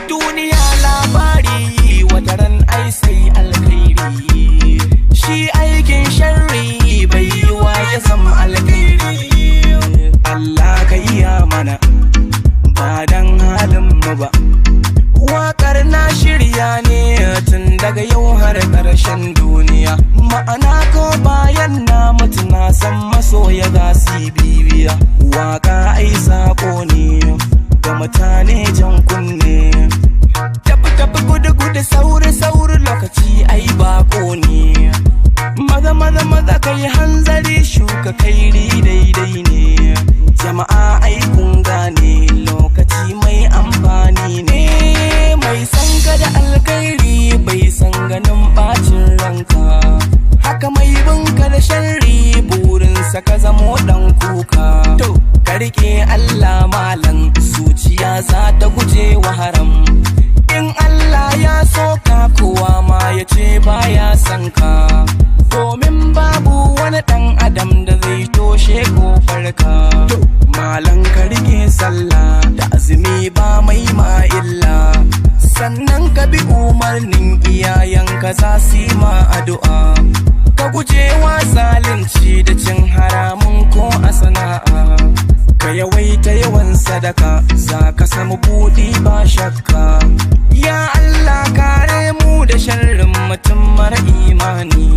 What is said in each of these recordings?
Duniya labari wataran ai sai alkhairi, shi aikin sharri bai yi wa ya zama alkhairi. Allah ka iya mana ba dan halin mu ba. Waƙar na shirya ne tun daga yau har ƙarshen duniya, ma'ana ko bayan na mutu na san masoya za su bibiya. Waƙa ai saƙo ne ga mutane jan kunne, tafi tafi gudu gudu sauri sauri lokaci ai bako ne. Maza maza maza kai hanzari shuka kairi daidai ne. Jama'a ai kun gane lokaci mai amfani ne. Mai san ka da alkhairi bai san ganin bacin ranka, haka mai binka da sharri burinsa ka zamo dan kuka. To ka rike Allah malam, zuciya za ta guje wa haram. In Allah ya so ka kowa ma ya ce baya san ka, domin babu wani dan adam da zai toshe kofar ka. Malam ka rike sallah da azumi ba mai ma illa, sannan ka bi umarnin iyayenka za su yi ma addu'a. Ka guje wa zalunci da cin haramun ko a sana'a, ka yawaita yawan sadaka za ka samu buɗi ba shakka. Ya Allah kare mu da sharrin mutum mara imani,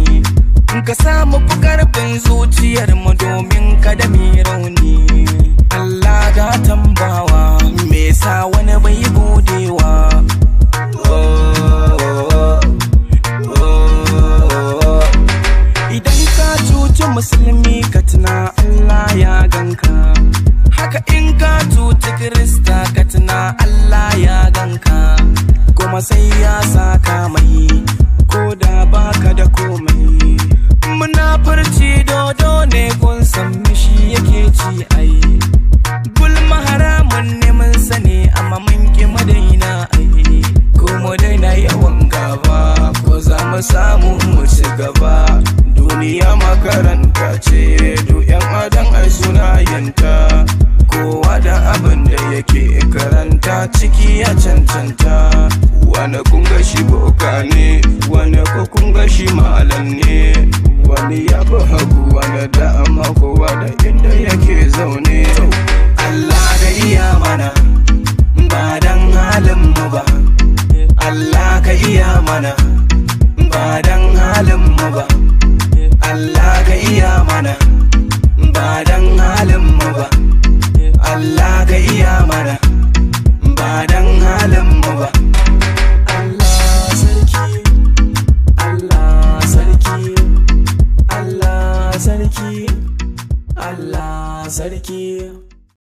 ka samu fi karfin zuciyar mu domin kada mu rauni. Allah ga tambawa me sa wani bai godewa. Idan ka cuci musulmi ka tuna Allah ya ganka, haka in ka cuci Kirista ka tuna Allah ya ganka, kuma sai ya saka mai ko da baka da komai. Munafurci dodo ne kun san mishi yake ci ai, gulma haramun ne mun sani amma mun ki madaina ai. Ko mu daina yawan gaba ko za mu samu mu ci gaba. Duniya makaranta ce duk yan adam ai suna yanta, kowa da abin da yake karanta ciki ya cancanta. Wani kun ga shi boka ne, wani ko kun ga shi malam ne, wani ya fi hagu wani dama, kowa da inda yake zaune. Allah ka iya mana ba dan halin mu ba, Allah ka iya mana ba dan halin mu ba, Allah ka iya mana ba dan halin mu ba, Allah ka iya mana ba dan halin mu ba. Allah sarki, Allah sarki, Allah sarki, Allah sarki.